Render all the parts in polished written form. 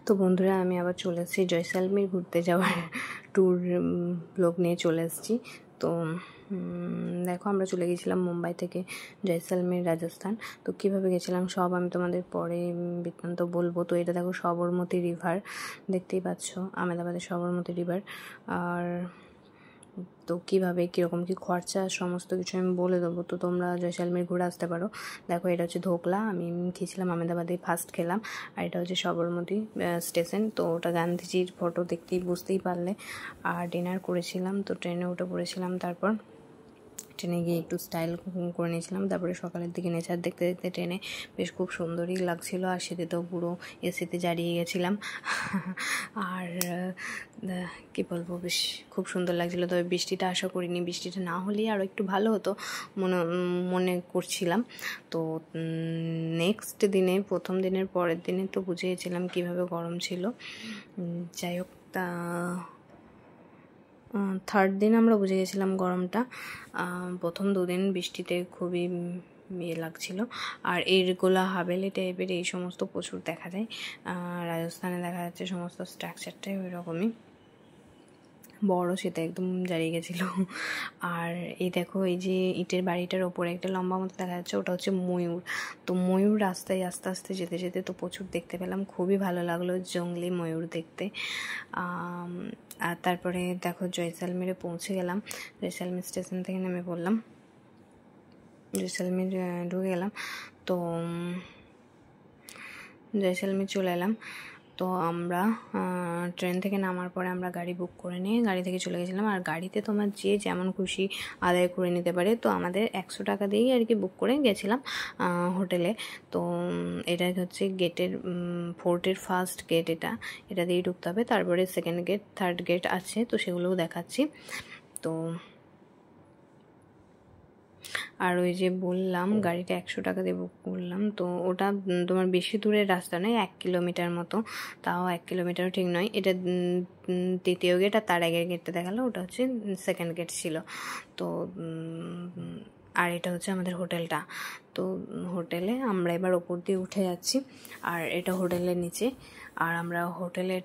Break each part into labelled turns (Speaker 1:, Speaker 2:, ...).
Speaker 1: তো বন্ধুরা আমি আবার চলে এসেছি জয়সালমীর ঘুরতে যাওয়ার ট্যুর ব্লগ নিয়ে চলে এসেছি। তো দেখো আমরা চলে গেছিলাম মুম্বাই থেকে জয়সালমীর রাজস্থান। তো কীভাবে গেছিলাম সব আমি তোমাদের পরে বৃত্তান্ত বলবো। তো এটা দেখো সবরমতী রিভার, দেখতেই পাচ্ছ আহমেদাবাদের সবরমতী রিভার। আর তো কীভাবে কীরকম কী খরচা সমস্ত কিছু আমি বলে দেবো, তো তোমরা জয়সালমীর ঘুরে আসতে পারো। দেখো এটা হচ্ছে ধোকলা, আমি খেয়েছিলাম আহমেদাবাদে, ফার্স্ট খেলাম। আর এটা হচ্ছে সবরমতী স্টেশন। তো ওটা গান্ধীজির ফটো দেখতেই বুঝতেই পারলে। আর ডিনার করেছিলাম, তো ট্রেনে উঠে পড়েছিলাম। তারপর ট্রেনে গিয়ে একটু স্টাইল করে নিয়েছিলাম। তারপরে সকালের দিকে নেচার দেখতে দেখতে ট্রেনে বেশ খুব সুন্দরই লাগছিলো। আর শীতেতেও পুরো এসিতে জারিয়ে গেছিলাম। আর কী বলবো, বেশ খুব সুন্দর লাগছিলো। তবে বৃষ্টিটা আশা করিনি, বৃষ্টিটা না হলেই আরও একটু ভালো হতো মনে করছিলাম। তো নেক্সট দিনে, প্রথম দিনের পরের দিনে তো বুঝিয়েছিলাম কীভাবে গরম ছিল। যাই হোক, থার্ড দিন আমরা বুঝে গেছিলাম গরমটা। প্রথম দুদিন বৃষ্টিতে খুবই ইয়ে লাগছিল। আর এইগুলা হাভেলি টাইপের এই সমস্ত প্রচুর দেখা যায় রাজস্থানে, দেখা যাচ্ছে সমস্ত স্ট্রাকচারটাই ওই রকমই বড়, সেটা একদম জারিয়ে গেছিলো। আর এই দেখো, এই যে ইটের বাড়িটার ওপরে একটা লম্বা মতো দেখা যাচ্ছে, ওটা হচ্ছে ময়ূর। তো ময়ূর রাস্তায় আস্তে আস্তে যেতে যেতে তো প্রচুর দেখতে পেলাম, খুবই ভালো লাগলো জঙ্গলি ময়ূর দেখতে। আর তারপরে দেখো জয়সালমীরে পৌঁছে গেলাম। জয়সালমীর স্টেশন থেকে নেমে পড়লাম, জয়সালমীর ঢুকে গেলাম। তো জয়সালমীর চলে এলাম। তো আমরা ট্রেন থেকে নামার পরে আমরা গাড়ি বুক করে নিয়ে গাড়ি থেকে চলে গেছিলাম। আর গাড়িতে তোমার যে যেমন খুশি আদায় করে নিতে পারে। তো আমাদের 100 টাকা দিয়েই আর কি বুক করে গেছিলাম হোটেলে। তো এটা হচ্ছে গেটের, ফোর্টের ফার্স্ট গেট, এটা দিয়েই ঢুকতে হবে। তারপরে সেকেন্ড গেট, থার্ড গেট আছে, তো সেগুলোও দেখাচ্ছি। তো আর ওই যে বললাম গাড়িটা 100 টাকা দিয়ে বুক করলাম। তো ওটা তোমার বেশি দূরের রাস্তা নয়, 1 কিলোমিটার মতো, তাও 1 কিলোমিটারও ঠিক নয়। এটা তৃতীয় গেট, আর তার আগের গেটটা দেখালো, ওটা হচ্ছে সেকেন্ড গেট ছিল। তো আর এটা হচ্ছে আমাদের হোটেলটা। তো হোটেলে আমরা এবার ওপর দিয়ে উঠে যাচ্ছি। আর এটা হোটেলের নিচে। আর আমরা হোটেলের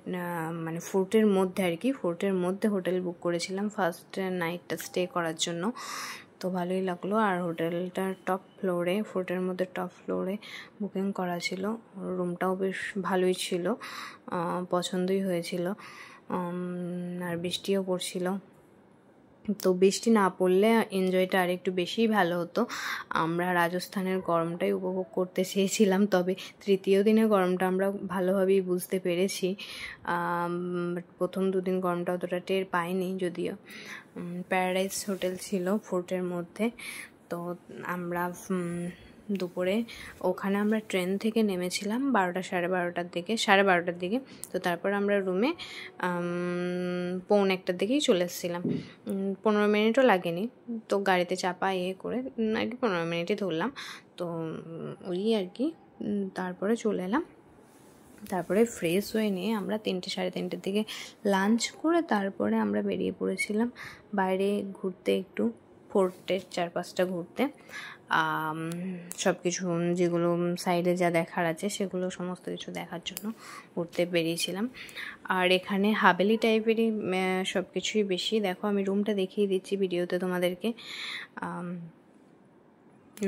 Speaker 1: মানে ফোর্টের মধ্যে আর কি, ফোর্টের মধ্যে হোটেল বুক করেছিলাম ফার্স্ট নাইটটা স্টে করার জন্য। তো ভালোই লাগলো। আর হোটেলটা টপ ফ্লোরে, ফোর্টের মধ্যে টপ ফ্লোরে বুকিং করা ছিল। রুমটাও বেশ ভালোই ছিল, পছন্দই হয়েছিল। আর বৃষ্টিও পড়ছিল। তো বৃষ্টি না পড়লে এনজয়টা আর একটু বেশিই ভালো হতো। আমরা রাজস্থানের গরমটাই উপভোগ করতে চেয়েছিলাম, তবে তৃতীয় দিনে গরমটা আমরা ভালোভাবেই বুঝতে পেরেছি। প্রথম দুদিন গরমটা অতটা টের পাইনি, যদিও প্যারাডাইস হোটেল ছিল ফোর্টের মধ্যে। তো আমরা দুপুরে ওখানে আমরা ট্রেন থেকে নেমেছিলাম 12টা সাড়ে 12টার দিকে। তো তারপর আমরা রুমে 1:45টার দিকেই চলে এসেছিলাম। 15 মিনিটও লাগেনি, তো গাড়িতে চাপা করে আর কি 15 মিনিটই ধরলাম। তো ওই আর কি, তারপরে চলে এলাম। তারপরে ফ্রেশ হয়ে নিয়ে আমরা 3টে সাড়ে 3টের দিকে লাঞ্চ করে তারপরে আমরা বেরিয়ে পড়েছিলাম বাইরে ঘুরতে, একটু ফোর্টের চারপাশটা ঘুরতে। সব কিছু যেগুলো সাইডে যা দেখার আছে সেগুলো সমস্ত কিছু দেখার জন্য ঘুরতে বেরিয়েছিলাম। আর এখানে হাভেলি টাইপেরই সব কিছুই বেশি। দেখো আমি রুমটা দেখিয়ে দিচ্ছি ভিডিওতে তোমাদেরকে।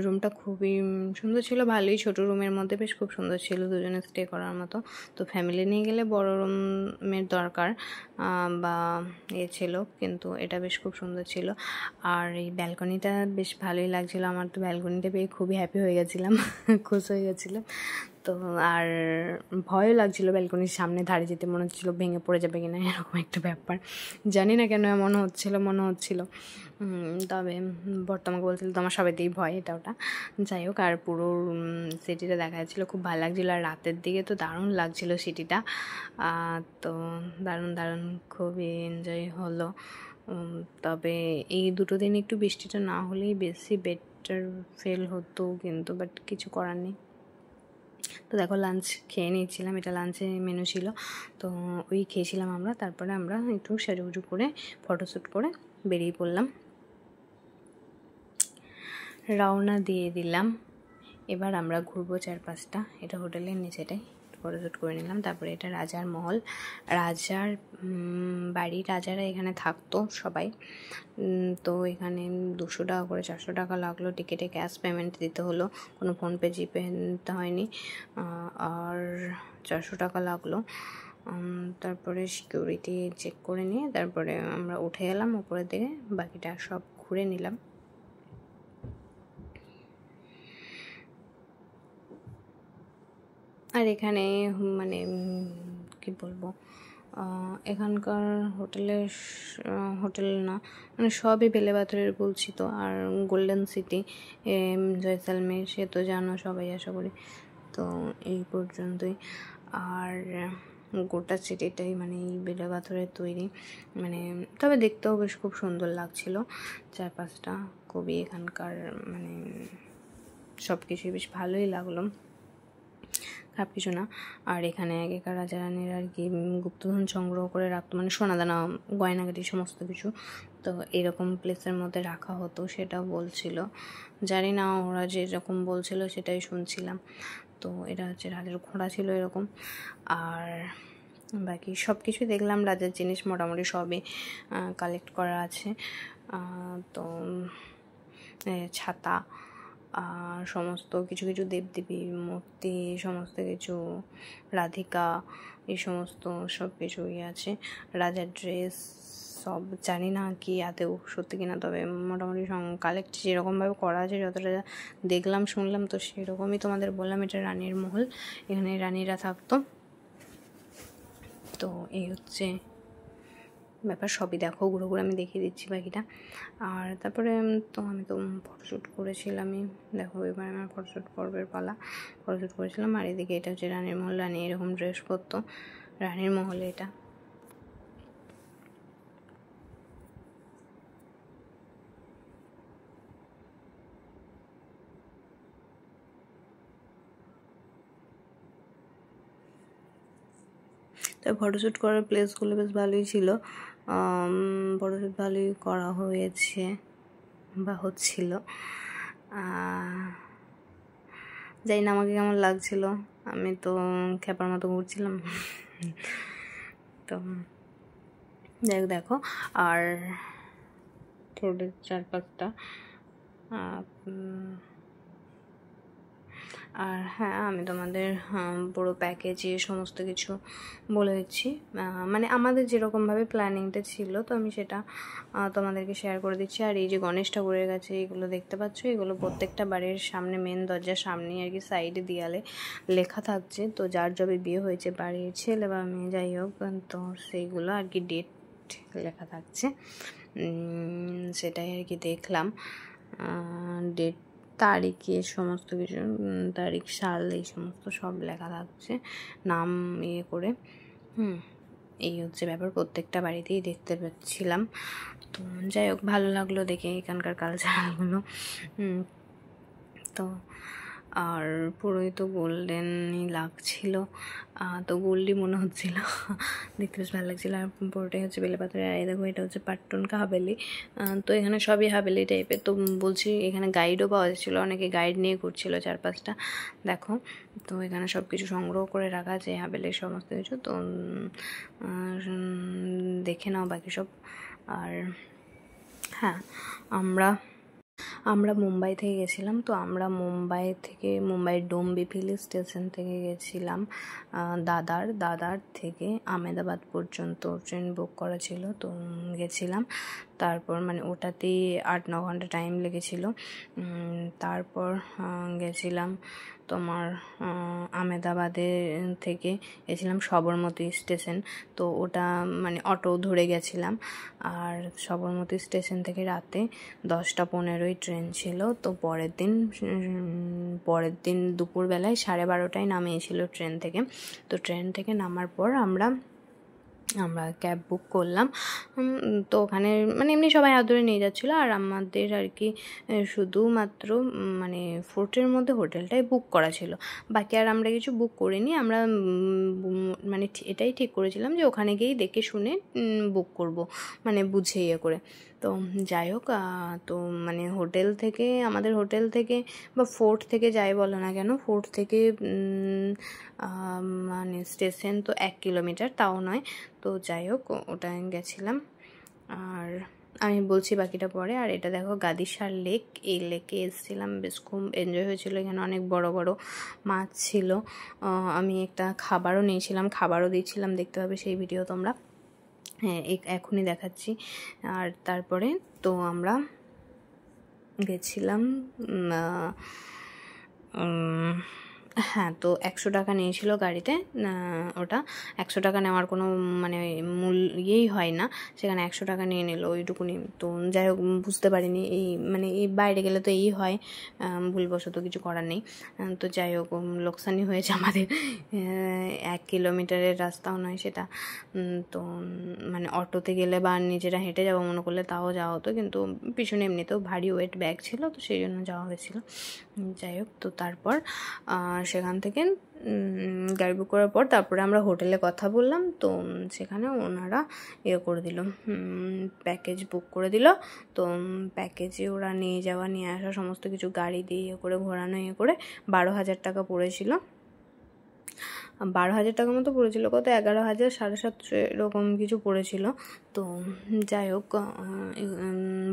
Speaker 1: রুমটা খুবই সুন্দর ছিল, ভালোই, ছোটো রুমের মধ্যে বেশ খুব সুন্দর ছিল, দুজনে স্টে করার মতো। তো ফ্যামিলি নিয়ে গেলে বড় রুমের দরকার বা ছিল, কিন্তু এটা বেশ খুব সুন্দর ছিল। আর এই ব্যালকনিটা বেশ ভালোই লাগছিলো আমার, তো ব্যালকনিটা পেয়ে খুবই হ্যাপি হয়ে গেছিলাম, খুশ হয়ে গেছিলাম। তো আর ভয়ও লাগছিলো ব্যালকনির সামনে ধারে যেতে, মনে হচ্ছিলো ভেঙে পড়ে যাবে কিনা, এরকম একটা ব্যাপার। জানি না কেন মনে হচ্ছিলো। তবে বর্তমানে বলছিল তোমার সবাইতেই ভয়, এটা ওটা। যাই হোক, আর পুরো সিটিটা দেখা যাচ্ছিলো, খুব ভালো লাগছিলো। আর রাতের দিকে তো দারুণ লাগছিলো সিটিটা। তো দারুণ খুবই এনজয় হলো। তবে এই দুটো দিন একটু বৃষ্টিটা না হলেই বেশি বেটার ফিল হতো, কিন্তু বাট কিছু করার নেই। তো দেখো লাঞ্চ খেয়ে নিয়েছিলাম, এটা লাঞ্চে মেনু ছিল, তো ওই খেয়েছিলাম আমরা। তারপরে আমরা একটু সাজুগুজু করে ফটোশ্যুট করে বেরিয়ে পড়লাম, রওনা দিয়ে দিলাম। এবার আমরা ঘুরবো চারপাশটা। এটা হোটেলের নিচেটাই, একটু ফটোশ্যুট করে নিলাম। তারপরে এটা রাজার মহল, রাজার বাড়ি, রাজারা এখানে থাকতো সবাই। তো এখানে 200 টাকা করে 400 টাকা লাগলো টিকিটে, ক্যাশ পেমেন্ট দিতে হলো, কোনো ফোনপে জিপে নিতে হয়নি। আর 400 টাকা লাগলো। তারপরে সিকিউরিটি চেক করে নিয়ে তারপরে আমরা উঠে এলাম উপরের দিকে, বাকিটা সব ঘুরে নিলাম। আর এখানে মানে কি বলবো, এখানকার হোটেল না মানে সবই বেলে পাথরের বলছি তো। আর গোল্ডেন সিটি জয়সালমের, সে তো জানো সবাই আশা করি। তো এই পর্যন্তই। আর গোটা সিটিটাই মানে এই বেলে পাথরের তৈরি, মানে তবে দেখতেও বেশ খুব সুন্দর লাগছিল চারপাশটা, খুবই এখানকার মানে সব কিছুই বেশ ভালোই লাগলো, খারাপ কিছু না। আর এখানে আগেকার রাজা রানীর আর কি গুপ্তধন সংগ্রহ করে রাখতো, মানে সোনাদানা গয়নাগাটি সমস্ত কিছু, তো এরকম প্লেসের মধ্যে রাখা হতো সেটাও বলছিল। জানি না, ওরা যেরকম বলছিল সেটাই শুনছিলাম। তো এটা হচ্ছে রাজার ঘোড়া ছিল এরকম। আর বাকি সব কিছুই দেখলাম, রাজার জিনিস মোটামুটি সবই কালেক্ট করা আছে। তো ছাতা, সমস্ত কিছু কিছু দেবদেবীর মূর্তি, সমস্ত কিছু রাধিকা, এই সমস্ত সব কিছুই আছে। রাজার ড্রেস সব, জানি না কি আদেও সত্যি কিনা, তবে মোটামুটি কালেক্ট যেরকমভাবে করা আছে, যতটা দেখলাম শুনলাম তো সেরকমই তোমাদের বললাম। এটা রানীর মহল, এখানে রানীরা থাকতো। তো এই হচ্ছে ব্যাপার, সবই দেখো ঘুরে ঘুরে আমি দেখিয়ে দিচ্ছি বাকিটা। আর তারপরে তো আমি তো ফটোশ্যুট করেছিলামই, দেখো এবার আমার ফটোশ্যুট পর্বের পালা, ফটোশ্যুট করেছিলাম। আর এদিকে এটা হচ্ছে রানীর মহল, রানী এরকম ড্রেস পরতো রানীর মহলে এটা। তো ফটোশ্যুট করার প্লেসগুলো বেশ ভালোই ছিল, ফটোশ্যুট ভালোই করা হয়েছে বা হচ্ছিল। জানি না আমাকে কেমন লাগছিল, আমি তো খেপার মতো ঘুরছিলাম। তো যাই দেখো, আর রোডের চারপাশটা, আর হ্যাঁ আমি তোমাদের পুরো প্যাকেজে সমস্ত কিছু বলে দিচ্ছি, মানে আমাদের যেরকমভাবে প্ল্যানিংটা ছিল, তো আমি সেটা তোমাদেরকে শেয়ার করে দিচ্ছি। আর এই যে গণেশ ঠাকুরের কাছে এগুলো দেখতে পাচ্ছ, এগুলো প্রত্যেকটা বাড়ির সামনে, মেন দরজার সামনে আর কি সাইডে দেয়ালে লেখা থাকছে। তো যার যবে বিয়ে হয়েছে, বাড়ির ছেলে বা মেয়ে যাই হোক, তো সেইগুলো আর কি ডেট লেখা থাকছে, সেটাই আর কি দেখলাম। ডেট, তারিখে সমস্ত কিছু, তারিখ, সাল, এই সমস্ত সব লেখা থাকছে নাম ইয়ে করে। এই হচ্ছে ব্যাপার, প্রত্যেকটা বাড়িতেই দেখতে পাচ্ছিলাম। তো যাই হোক ভালো লাগলো দেখে এখানকার কালচারগুলো। তো আর পুরোই তো গোল্ডেনই লাগছিল, তো গোল্ডই মনে হচ্ছিল, দেখতে বেশ ভালো লাগছিলো। আর পুরোটাই হচ্ছে বেলে পাথরের। আর দেখো এটা হচ্ছে পাট্টনকা হাভেলি, তো এখানে সবই হাভেলি টাইপের। তো বলছি এখানে গাইডও পাওয়া যাচ্ছিলো, অনেকে গাইড নিয়ে ঘুরছিলো চারপাশটা দেখো। তো এখানে সব কিছু সংগ্রহ করে রাখা আছে হাভেলির সমস্ত কিছু, তো দেখে নাও বাকি সব। আর হ্যাঁ, আমরা মুম্বাই থেকে গেছিলাম। তো আমরা মুম্বাইয়ের ডোম্বিভিলি স্টেশন থেকে গেছিলাম দাদার থেকে আহমেদাবাদ পর্যন্ত ট্রেন বুক করা ছিল, তো গেছিলাম। তারপর মানে ওটাতেই 8-9 ঘন্টা টাইম লেগেছিল। তারপর গেছিলাম তোমার আহমেদাবাদে থেকে গেছিলাম সবরমতী স্টেশন, তো ওটা মানে অটো ধরে গেছিলাম। আর সবরমতী স্টেশন থেকে রাতে 10:15 ট্রেন ছিল। তো পরের দিন দুপুরবেলায় 12:30টায় নামিয়েছিল ট্রেন থেকে। তো ট্রেন থেকে নামার পর আমরা ক্যাব বুক করলাম। তো ওখানে মানে এমনি সবাই হাত ধরে নিয়ে যাচ্ছিলো, আর আমাদের আর কি শুধুমাত্র মানে ফোর্টের মধ্যে হোটেলটাই বুক করা ছিল, বাকি আর আমরা কিছু বুক করিনি। আমরা মানে এটাই ঠিক করেছিলাম যে ওখানে গিয়েই দেখে শুনে বুক করব, মানে বুঝে ইয়ে করে। তো যাই হোক, তো মানে আমাদের হোটেল থেকে বা ফোর্ট থেকে যাই বলো না কেন, ফোর্ট থেকে মানে স্টেশন তো 1 কিলোমিটার, তাও নয়। তো যাই হোক, ওটা গেছিলাম। আর আমি বলছি বাকিটা পরে। আর এটা দেখো গাদিসার লেক, এই লেকে এসেছিলাম, বেশ খুব এনজয় হয়েছিল। এখানে অনেক বড় বড় মাছ ছিল। আমি একটা খাবারও নিয়েছিলাম, খাবারও দিয়েছিলাম, দেখতে পাবে সেই ভিডিও তোমরা। হ্যাঁ, এখনই দেখাচ্ছি। আর তারপরে তো আমরা গেছিলাম, হ্যাঁ, তো 100 টাকা নিয়েছিল গাড়িতে। ওটা 100 টাকা নেওয়ার কোনো মানে ইয়েই হয় না, সেখানে 100 টাকা নিয়ে নিল ওইটুকুনি। তো যাই হোক, বুঝতে পারিনি, এই বাইরে গেলে তো এই হয়, ভুলবশত কিছু করার নেই। তো যাই হোক, লোকসানই হয়েছে আমাদের। 1 কিলোমিটারের রাস্তাও নয় সেটা। তো মানে অটোতে গেলে বা নিজেরা হেঁটে যাবো মনে করলে তাও যাওয়া হতো, কিন্তু পিছনে এমনিতেও ভারী ওয়েট ব্যাগ ছিল, তো সেই জন্য যাওয়া হয়েছিল। যাই হোক, তো তারপর সেখান থেকে গাড়ি বুক করার পর তারপরে আমরা হোটেলে কথা বললাম। তো সেখানে ওনারা করে দিল, প্যাকেজ বুক করে দিল। তো প্যাকেজে ওরা নিয়ে যাওয়া নিয়ে আসা সমস্ত কিছু গাড়ি দিয়ে করে ঘোরানো করে 12,000 টাকা পড়েছিল। 12,000 টাকার মতো পড়েছিল, কত 11,000 750 এরকম কিছু পড়েছিল। তো যাই হোক,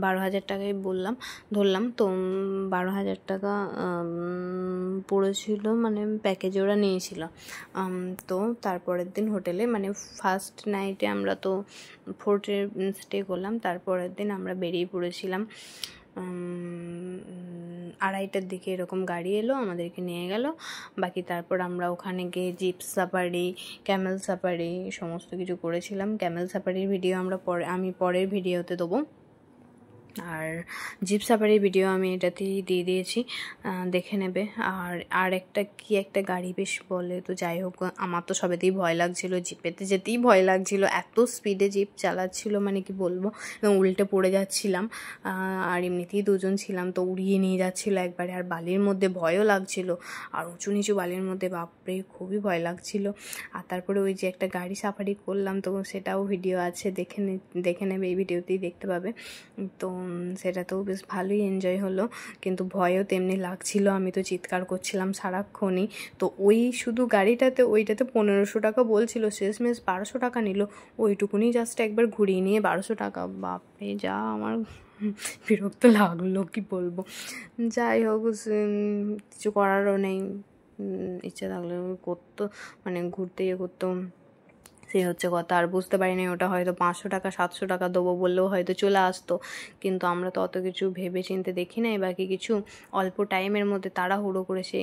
Speaker 1: 12,000 টাকাই ধরলাম। তো 12,000 টাকা পড়েছিল, মানে প্যাকেজে ওরা নিয়েছিল। তো তারপরের দিন হোটেলে, মানে ফার্স্ট নাইটে আমরা তো ফোর্টে স্টে করলাম, তারপরের দিন আমরা বেরিয়ে পড়েছিলাম। 2:30টার দিকে এরকম গাড়ি এলো, আমাদেরকে নিয়ে গেল। বাকি তারপর আমরা ওখানে গিয়ে জিপ সাফারি, ক্যামেল সাফারি সমস্ত কিছু করেছিলাম। ক্যামেল সাফারির ভিডিও আমি পরের ভিডিওতে দেবো। আর জিপ সাফারির ভিডিও আমি এটাতেই দিয়ে দিয়েছি, দেখে নেবে। আর একটা গাড়ি বেশ বলে, তো যাই হোক, আমার তো সবেতেই ভয় লাগছিল, জিপেতে যেতেই ভয় লাগছিল, এত স্পিডে জিপ চালাচ্ছিল, মানে কি বলবো, উল্টে পড়ে যাচ্ছিলাম। আর এমনিতেই দুজন ছিলাম, তো উড়িয়ে নিয়ে যাচ্ছিলো একবারে। আর বালির মধ্যে ভয়ও লাগছিল, আর উঁচু নিচু বালির মধ্যে, বাপরে খুবই ভয় লাগছিল। আর তারপরে ওই যে একটা গাড়ি সাফারি করলাম, তো সেটাও ভিডিও আছে, দেখে নেবে, এই ভিডিওতেই দেখতে পাবে। তো সেটাতেও বেশ ভালোই এনজয় হলো, কিন্তু ভয়ও তেমনি লাগছিল, আমি তো চিৎকার করছিলাম সারাক্ষণই। তো ওই শুধু ওইটাতে 1500 টাকা বলছিল, শেষমেশ 1200 টাকা নিল। ওইটুকুনি জাস্ট একবার ঘুরিয়ে নিয়ে 1200 টাকা, বাপরে যা আমার বিরক্ত লাগলো, কি বলবো। যাই হোক, কিছু করারও নেই, ইচ্ছা থাকলে করতো, মানে ঘুরতে করতো, সে হচ্ছে কথা। আর বুঝতে পারিনি ওটা হয়তো 500 টাকা 700 টাকা দেবো বললেও হয়তো চলে আসতো, কিন্তু আমরা তো অত কিছু ভেবে চিন্তে দেখি নাই। বাকি কিছু অল্প টাইমের মধ্যে তাড়াহুড়ো করে সে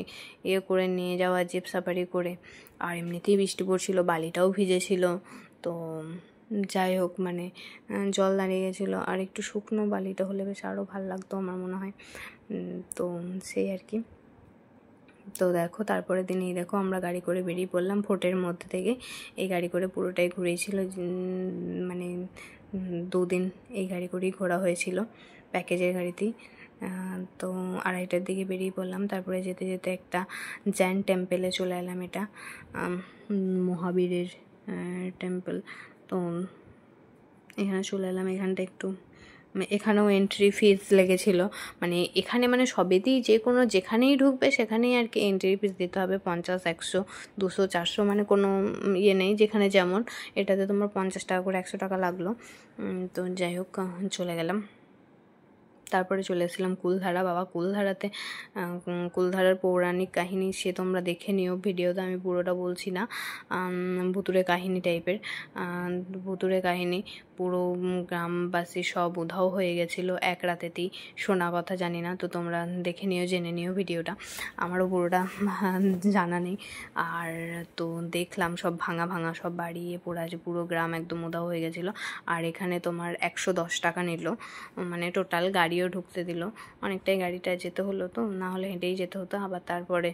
Speaker 1: করে নিয়ে যাওয়া জিপ সাফারি করে। আর এমনিতেই বৃষ্টি পড়ছিল, বালিটাও ভিজেছিল। তো যাই হোক, মানে জল দাঁড়িয়ে গেছিলো, আর একটু শুকনো বালিটা হলে বেশ আরও ভালো লাগতো আমার মনে হয়। তো সেই আর কি। তো দেখো, তারপরের দিন দেখো আমরা গাড়ি করে বেরিয়ে পড়লাম ফোর্টের মধ্যে থেকে। এই গাড়ি করে পুরোটাই ঘুরেছিল, মানে 2 দিন এই গাড়ি করেই ঘোরা হয়েছিল, প্যাকেজের গাড়িতেই। তো 2:30টার দিকে বেরিয়ে পড়লাম। তারপরে যেতে যেতে একটা জৈন টেম্পেলে চলে এলাম, এটা মহাবীরের টেম্পল। তো এখানে চলে এলাম, এখানেও এন্ট্রি ফিস লেগেছিল। মানে এখানে মানে সবেতেই যেখানেই ঢুকবে সেখানেই আর কি এন্ট্রি ফিস দিতে হবে, 50, 100, 200, 400, মানে কোনো নেই, যেখানে যেমন। এটাতে তোমার 50 টাকা করে 100 টাকা লাগলো। তো যাই হোক, চলে গেলাম। তারপরে চলে এসেছিলাম কুলধারা। বাবা, কুলধারার পৌরাণিক কাহিনী সে তোমরা দেখে নিও, ভিডিওতে আমি পুরোটা বলছি না। ভুতুড়ে কাহিনী টাইপের, ভুতুড়ে কাহিনী। পুরো গ্রামবাসী সব উধাও হয়ে গেছিলো এক রাতেতেই, শোনা কথা জানি না। তো তোমরা দেখে নিও, জেনে নিও ভিডিওটা, আমারও পুরোটা জানা নেই। আর তো দেখলাম সব ভাঙা সব বাড়ি পড়ে আছে, পুরো গ্রাম একদম উধাও হয়ে গেছিলো। আর এখানে তোমার 110 টাকা নিল, মানে টোটাল গাড়িও ঢুকতে দিল। অনেকটাই গাড়িটা যেতে হলো, তো না হলে হেঁটেই যেতে হতো। আবার তারপরে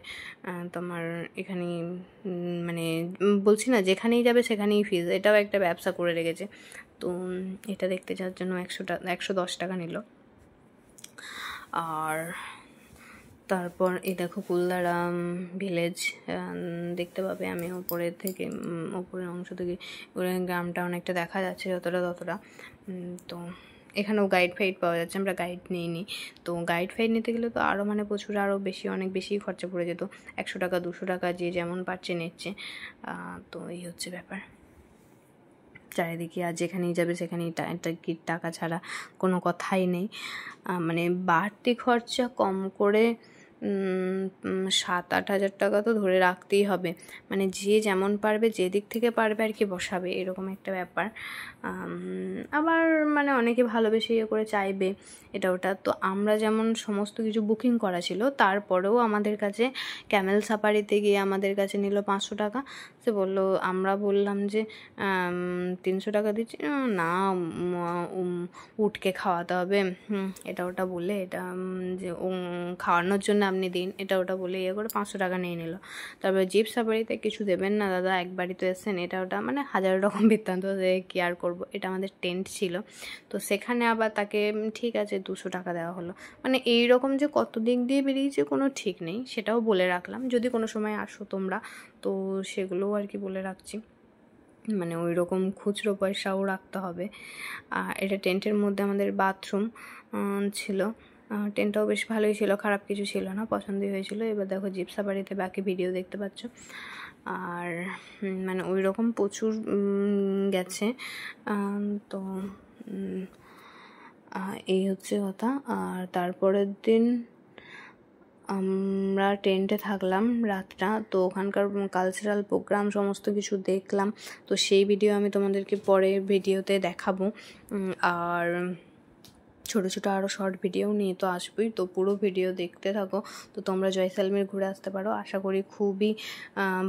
Speaker 1: তোমার এখানে মানে বলছি না, যেখানেই যাবে সেখানেই ফিজ, এটাও একটা ব্যবসা করে রেখেছে। তো এটা দেখতে যাওয়ার জন্য 110 টাকা নিল। আর তারপর এই দেখো কুলধারা ভিলেজ দেখতে পাবে, আমি উপরের অংশ থেকে গ্রামটা অনেকটা দেখা যাচ্ছে যতটা ততটা। তো এখানেও গাইড ফাইড পাওয়া যাচ্ছে, আমরা গাইড নিইনি। তো গাইড ফাইড নিতে গেলে তো আরও মানে প্রচুর আরও বেশি, অনেক বেশি খরচা পড়ে যেত। 100 টাকা 200 টাকা যে যেমন পারছে নিচ্ছে। তো এই হচ্ছে ব্যাপার। চারিদিকে আর যেখানেই যাবে সেখানেই টাকা ছাড়া কোনো কথাই নেই। মানে বাড়তি খরচা কম করে 7-8 হাজার টাকা তো ধরে রাখতেই হবে। মানে যে যেমন পারবে, যে দিক থেকে পারবে আর কি বসাবে, এরকম একটা ব্যাপার। আবার মানে অনেকে ভালোবেসে ইয়ে করে চাইবে এটা ওটা। তো আমরা যেমন সমস্ত কিছু বুকিং করা ছিল, তারপরেও আমাদের কাছে ক্যামেল সাফারিতে গিয়ে আমাদের কাছে নিল 500 টাকা। সে বললো, আমরা বললাম যে 300 টাকা দিচ্ছি না, উটকে খাওয়াতে হবে, এটা ওটা বলে, এটা যে খাওয়ানোর জন্য আপনি দিন, এটা ওটা বলে ইয়ে করে 500 টাকা নিয়ে নিল। তারপরে জিপ সাফারিতে কিছু দেবেন না দাদা, একবারই তো এসছেন, এটা ওটা মানে হাজার রকম বৃত্তান্ত, কি আর করবো। এটা আমাদের টেন্ট ছিল, তো সেখানে আবার তাকে ঠিক আছে 200 টাকা দেওয়া হলো। মানে এই রকম যে কত দিক দিয়ে বেরিয়েছে কোনো ঠিক নেই, সেটাও বলে রাখলাম। যদি কোনো সময় আসো তোমরা, তো সেগুলোও আর কি বলে রাখছি। মানে ওই রকম খুচরো পয়সাও রাখতে হবে। এটা টেন্টের মধ্যে আমাদের বাথরুম ছিল। টেন্টটাও বেশ ভালোই ছিল, খারাপ কিছু ছিল না, পছন্দই হয়েছিল। এবার দেখো জিপ সাফারিতে বাকি ভিডিও দেখতে পাচ্ছ। আর মানে ওই রকম প্রচুর গেছে। তো এই হচ্ছে কথা। আর তারপরের দিন আমরা টেন্টে থাকলাম রাতটা। তো ওখানকার কালচারাল প্রোগ্রাম সমস্ত কিছু দেখলাম। তো সেই ভিডিও আমি তোমাদেরকে পরে ভিডিওতে দেখাবো। আর ছোটো ছোটো আরও শর্ট ভিডিও নিয়ে তো আসবোই, তো পুরো ভিডিও দেখতে থাকো। তো তোমরা জয়সালমের ঘুরে আসতে পারো, আশা করি খুবই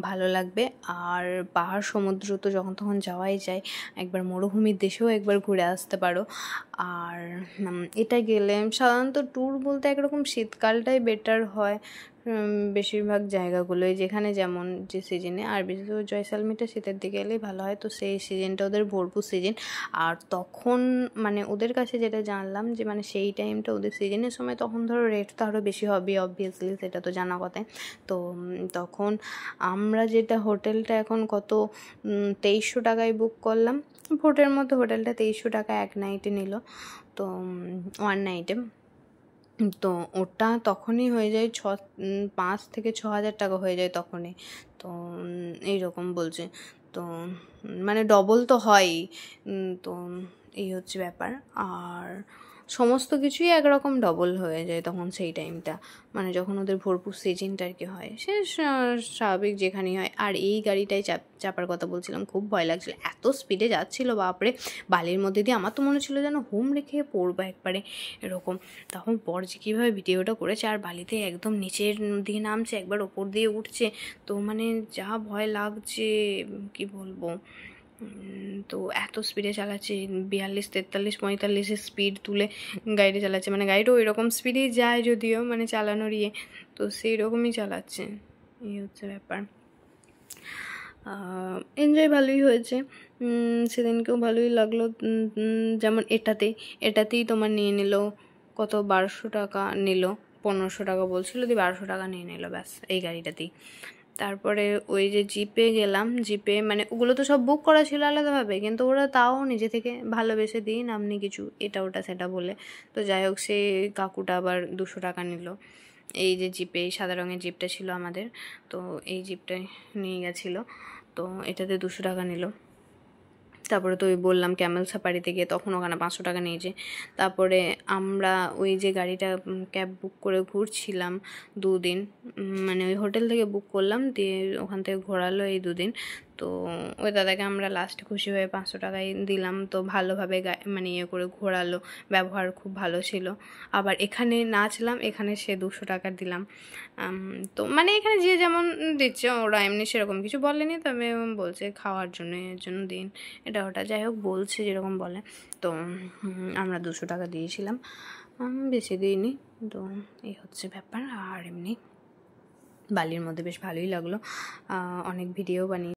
Speaker 1: ভালো লাগবে। আর পাহাড় সমুদ্র তো যখন তখন যাওয়াই যায়, একবার মরুভূমির দেশেও একবার ঘুরে আসতে পারো। আর এটা গেলে সাধারণত ট্যুর বলতে একরকম শীতকালটাই বেটার হয় বেশিরভাগ জায়গাগুলোই, যেখানে যেমন যে সিজনে। আর বিশেষ করে জয়সালমীরটা শীতের দিকে এলেই ভালো হয়, তো সেই সিজনটা ওদের ভরপুর সিজন। আর তখন মানে ওদের কাছে যেটা জানলাম যে মানে সেই টাইমটা ওদের সিজনের সময়, তখন ধরো রেট তো আরও বেশি হবে অবভিয়াসলি, সেটা তো জানা কথাই। তো তখন আমরা যেটা হোটেলটা এখন কত 2300 টাকায় বুক করলাম, ভোটের মধ্যে হোটেলটা 2300 টাকা এক নাইটে নিল, তো 1 নাইটে। তো ওটা তখনই হয়ে যায় 5 থেকে 6 হাজার টাকা হয়ে যায় তখনই। তো এইরকম বলছে, তো মানে ডবল তো হয়ই। তো এই হচ্ছে ব্যাপার। আর সমস্ত কিছুই একরকম ডবল হয়ে যায় তখন সেই টাইমটা, মানে যখন ওদের ভরপুর সিজনটা আর কি হয়, সে স্বাভাবিক যেখানেই হয়। আর এই গাড়িটাই চাপার কথা বলছিলাম, খুব ভয় লাগছিল, এত স্পিডে যাচ্ছিলো বাপরে, বালির মধ্যে দিয়ে। আমার তো মনে ছিল যেন হুম রেখে পড়বো একবারে এরকম। তখন পর যে কীভাবে ভিডিওটা করেছে, আর বালিতে একদম নিচের দিকে নামছে, একবার ওপর দিয়ে উঠছে, তো মানে যা ভয় লাগছে কি বলবো। তো এত স্পিডে চালাচ্ছে, 42, 43, 45-এর স্পিড তুলে গাড়িটা চালাচ্ছে। মানে গাড়িটা ওই রকম স্পিডেই যায় যদিও, মানে চালানোর ইয়ে, তো সেই রকমই চালাচ্ছে। এই হচ্ছে ব্যাপার। এনজয় ভালোই হয়েছে, সেদিনকেও ভালোই লাগলো। যেমন এটাতেই তোমার নিয়ে নিল কত, 1200 টাকা নিল, 1500 টাকা বলছিল, 1200 টাকা নিয়ে নিল ব্যাস এই গাড়িটাতেই। তারপরে ওই যে জিপে গেলাম, জিপে মানে ওগুলো তো সব বুক করা ছিল আলাদাভাবে, কিন্তু ওরা তাও নিজে থেকে ভালোবেসে দিন আপনি কিছু এটা ওটা সেটা বলে। তো যাই হোক, সেই কাকুটা আবার 200 টাকা নিল। এই যে জিপে, এই সাদা রঙের জিপটা ছিল আমাদের, তো এই জিপটাই নিয়ে গেছিলো, তো এটাতে 200 টাকা নিল। তারপরে তো ওই বললাম ক্যামেল সাফারিতে গিয়ে তখন ওখানে 500 টাকা নিয়েছে। তারপরে আমরা ওই যে গাড়িটা ক্যাব বুক করে ঘুরছিলাম 2 দিন, মানে ওই হোটেল থেকে বুক করলাম, দিয়ে ওখান থেকে ঘোরালো এই 2 দিন। তো ওই দাদাকে আমরা লাস্টে খুশি হয়ে 500 টাকাই দিলাম। তো ভালোভাবে মানে ইয়ে করে ঘোরালো, ব্যবহার খুব ভালো ছিল। আবার এখানে নাচলাম, এখানে সে 200 টাকা দিলাম। তো মানে এখানে যে যেমন দিচ্ছে, ওরা এমনি সেরকম কিছু বলেনি, তবে বলছে খাওয়ার জন্য, এর জন্য দিন, এটা ওটা যাই হোক বলছে যেরকম বলে। তো আমরা 200 টাকা দিয়েছিলাম, বেশি দিইনি। তো এই হচ্ছে ব্যাপার। আর এমনি বালির মধ্যে বেশ ভালোই লাগলো, অনেক ভিডিও বানিয়ে